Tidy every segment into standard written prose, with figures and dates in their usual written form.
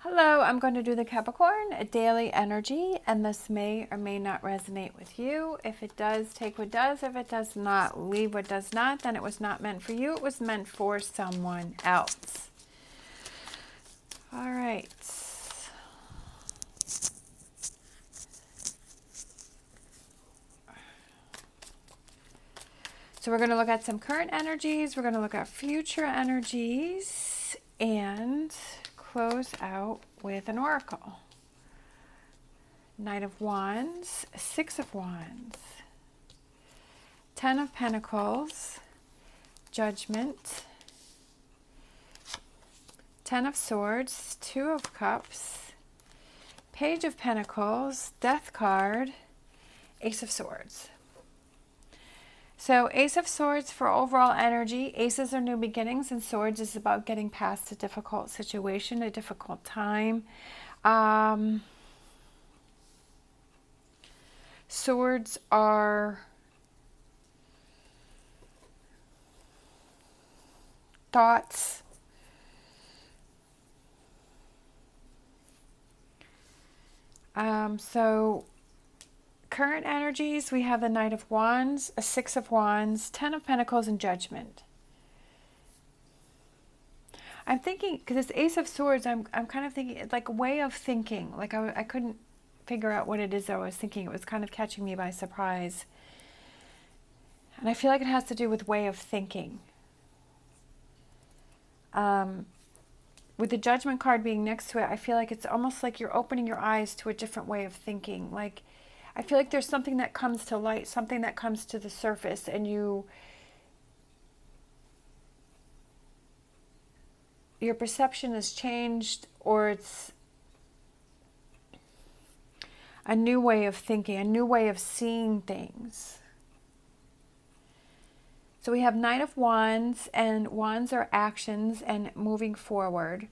Hello, I'm going to do the Capricorn daily energy, and this may or may not resonate with you. If it does, take what does. If it does not, leave what does not. Then it was not meant for you. It was meant for someone else. All right. So we're going to look at some current energies. We're going to look at future energies and close out with an oracle. Knight of Wands, Six of Wands, Ten of Pentacles, Judgment, Ten of Swords, Two of Cups, Page of Pentacles, Death card, Ace of Swords. So Ace of Swords for overall energy. Aces are new beginnings, and Swords is about getting past a difficult situation, a difficult time. Swords are thoughts. So current energies, we have the Knight of Wands, a Six of Wands, Ten of Pentacles, and Judgment. I'm thinking, because it's Ace of Swords, I'm kind of thinking, like a way of thinking. Like I couldn't figure out what it is I was thinking. It was kind of catching me by surprise. And I feel like it has to do with way of thinking. With the Judgment card being next to it, I feel like it's almost like you're opening your eyes to a different way of thinking. Like, I feel like there's something that comes to light, something that comes to the surface, and your perception has changed, or it's a new way of thinking, a new way of seeing things. So we have Knight of Wands, and Wands are actions and moving forward.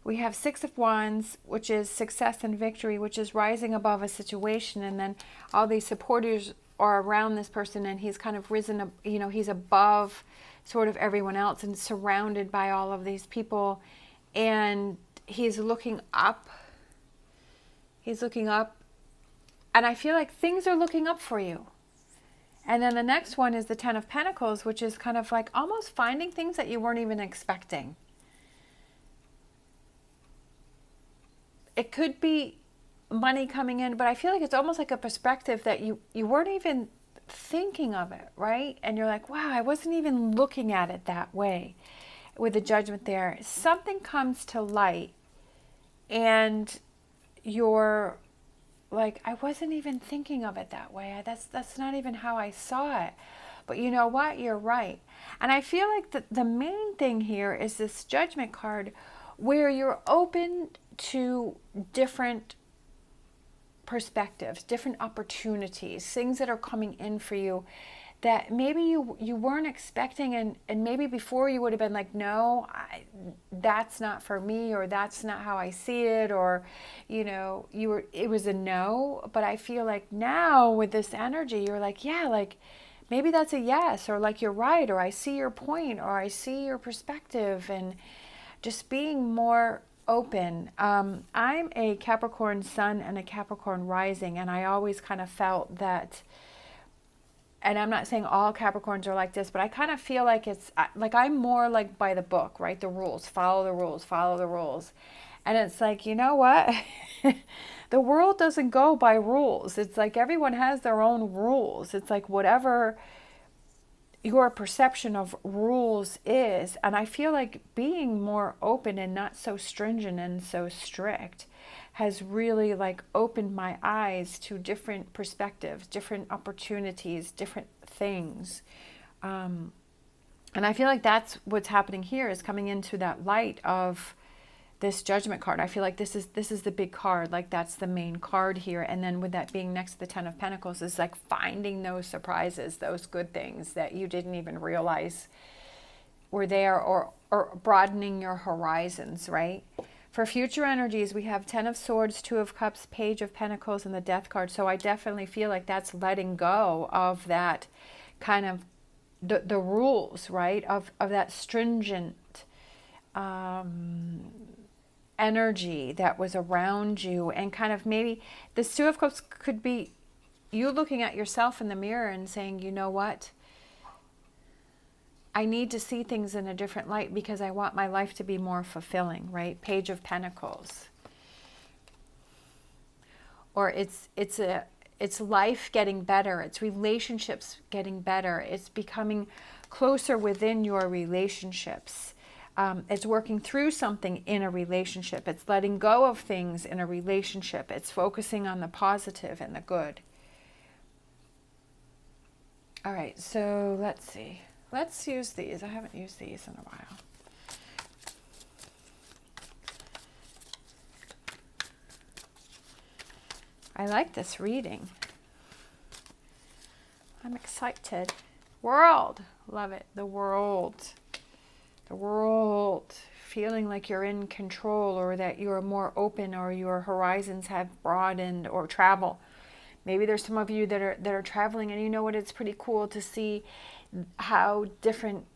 We have Six of Wands, which is success and victory, which is rising above a situation, and then all these supporters are around this person, and he's kind of risen, he's above sort of everyone else and surrounded by all of these people, and he's looking up. He's looking up, and I feel like things are looking up for you. And then the next one is the Ten of Pentacles, which is kind of like almost finding things that you weren't even expecting. It could be money coming in, but I feel like it's almost like a perspective that you weren't even thinking of it, right? And you're like, wow, I wasn't even looking at it that way. With the Judgment there, something comes to light, and you're like, I wasn't even thinking of it that way. That's not even how I saw it. But you know what? You're right. And I feel like the main thing here is this Judgment card, where you're open to different perspectives, different opportunities, things that are coming in for you that maybe you weren't expecting, and maybe before you would have been like, no, that's not for me, or that's not how I see it, or it was a no. But I feel like now with this energy, you're like, yeah, like maybe that's a yes, or like you're right, or I see your point, or I see your perspective, and just being more open. I'm a Capricorn sun and a Capricorn rising, and I always kind of felt that, and I'm not saying all Capricorns are like this, but I kind of feel like it's like I'm more like by the book, right? The rules, follow the rules, follow the rules. And it's like, you know what? The world doesn't go by rules. It's like everyone has their own rules. It's like whatever your perception of rules is. And I feel like being more open and not so stringent and so strict has really like opened my eyes to different perspectives, different opportunities, different things. And I feel like that's what's happening here, is coming into that light of this Judgment card. I feel like this is the big card, like that's the main card here. And then with that being next to the Ten of Pentacles, is like finding those surprises, those good things that you didn't even realize were there, or broadening your horizons, right? For future energies, we have Ten of Swords, Two of Cups, Page of Pentacles, and the Death card. So I definitely feel like that's letting go of that kind of the rules, right? Of that stringent energy that was around you, and kind of maybe this Two of Cups could be you looking at yourself in the mirror and saying, you know what? I need to see things in a different light because I want my life to be more fulfilling, right? Page of Pentacles. Or it's life getting better. It's relationships getting better. It's becoming closer within your relationships. It's working through something in a relationship. It's letting go of things in a relationship. It's focusing on the positive and the good. All right, so let's see. Let's use these. I haven't used these in a while. I like this reading. I'm excited. World. Love it. The world. The world. Feeling like you're in control, or that you're more open, or your horizons have broadened, or travel. Maybe there's some of you that are traveling, and you know what? It's pretty cool to see how different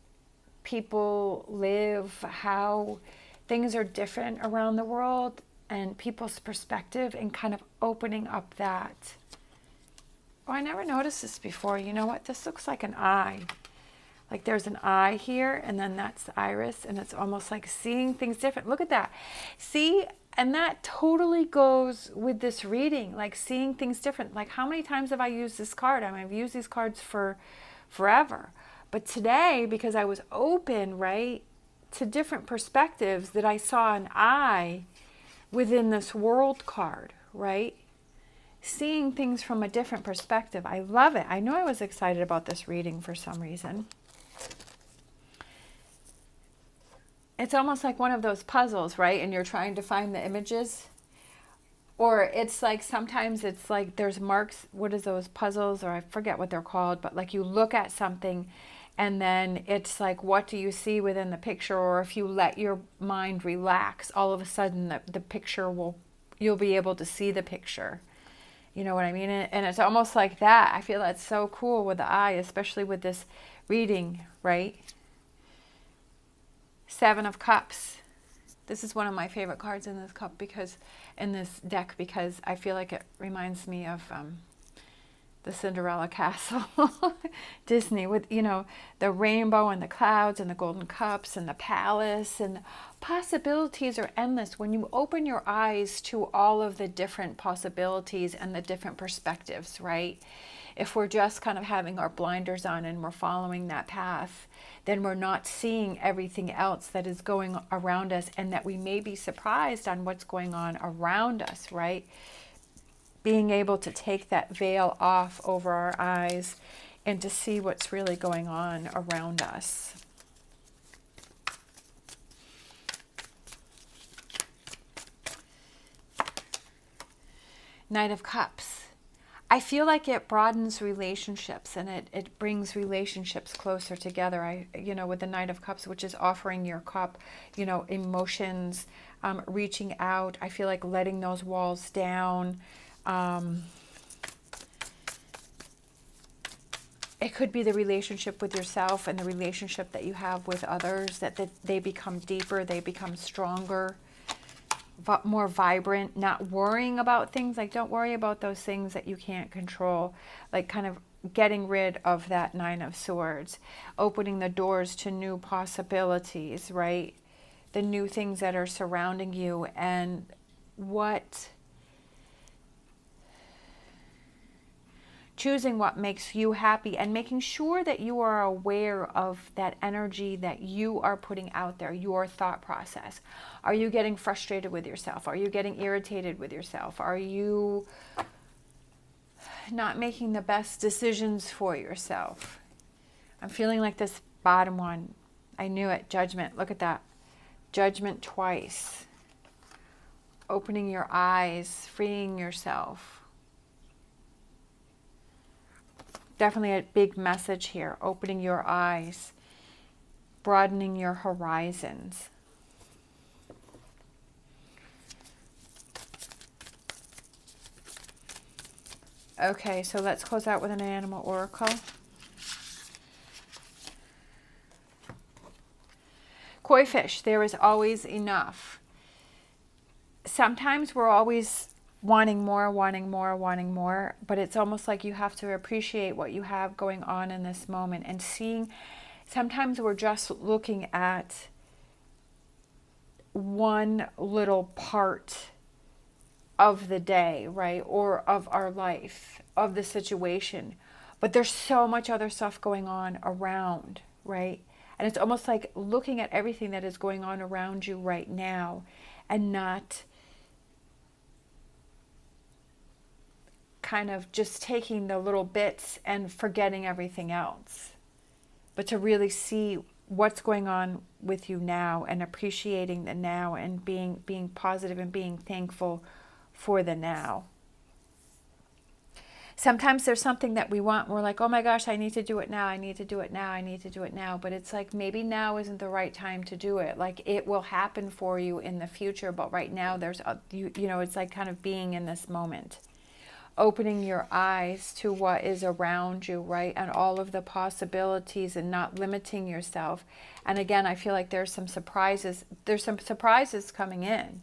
people live, how things are different around the world, and people's perspective, and kind of opening up that. Oh, I never noticed this before. You know what? This looks like an eye. Like there's an eye here, and then that's the iris, and it's almost like seeing things different. Look at that. See? And that totally goes with this reading, like seeing things different. Like how many times have I used this card? I mean, I've used these cards for forever. But today, because I was open, right, to different perspectives, that I saw an eye within this world card, right? Seeing things from a different perspective. I love it. I know I was excited about this reading for some reason. It's almost like one of those puzzles, right? And you're trying to find the images. Or it's like, sometimes it's like there's marks. What is those puzzles? Or I forget what they're called. But like you look at something, and then it's like, what do you see within the picture? Or if you let your mind relax, all of a sudden the picture you'll be able to see the picture. You know what I mean? And it's almost like that. I feel that's so cool with the eye, especially with this reading, right? Seven of Cups. This is one of my favorite cards in this deck, because I feel like it reminds me of the Cinderella Castle, Disney, with, you know, the rainbow and the clouds and the golden cups and the palace, and possibilities are endless when you open your eyes to all of the different possibilities and the different perspectives, right? If we're just kind of having our blinders on and we're following that path, then we're not seeing everything else that is going around us, and that we may be surprised on what's going on around us, right? Being able to take that veil off over our eyes and to see what's really going on around us. Knight of Cups. I feel like it broadens relationships, and it brings relationships closer together. With the Knight of Cups, which is offering your cup, emotions, reaching out. I feel like letting those walls down. It could be the relationship with yourself and the relationship that you have with others, that they become deeper, they become stronger, more vibrant, not worrying about things. Like, don't worry about those things that you can't control. Like, kind of getting rid of that Nine of Swords, opening the doors to new possibilities, right? The new things that are surrounding you, and choosing what makes you happy, and making sure that you are aware of that energy that you are putting out there, your thought process. Are you getting frustrated with yourself? Are you getting irritated with yourself? Are you not making the best decisions for yourself? I'm feeling like this bottom one. I knew it. Judgment. Look at that. Judgment twice. Opening your eyes, freeing yourself. Definitely a big message here. Opening your eyes, broadening your horizons. Okay, so let's close out with an animal oracle. Koi fish, there is always enough. sometimes we're always wanting more, wanting more, wanting more, but it's almost like you have to appreciate what you have going on in this moment and seeing. Sometimes we're just looking at one little part of the day, right? Or of our life, of the situation. But there's so much other stuff going on around, right? And it's almost like looking at everything that is going on around you right now and not kind of just taking the little bits and forgetting everything else. But to really see what's going on with you now and appreciating the now and being positive and being thankful for the now. Sometimes there's something that we want and we're like, oh my gosh, I need to do it now. I need to do it now. I need to do it now. But it's like maybe now isn't the right time to do it. Like it will happen for you in the future. But right now there's, you know, it's like kind of being in this moment. Opening your eyes to what is around you, right? And all of the possibilities and not limiting yourself. And again, I feel like there's some surprises. There's some surprises coming in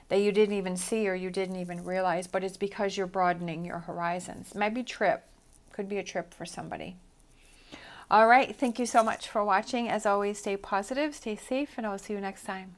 that you didn't even see or you didn't even realize, but it's because you're broadening your horizons. Maybe trip. Could be a trip for somebody. All right. Thank you so much for watching. As always, stay positive, stay safe, and I'll see you next time.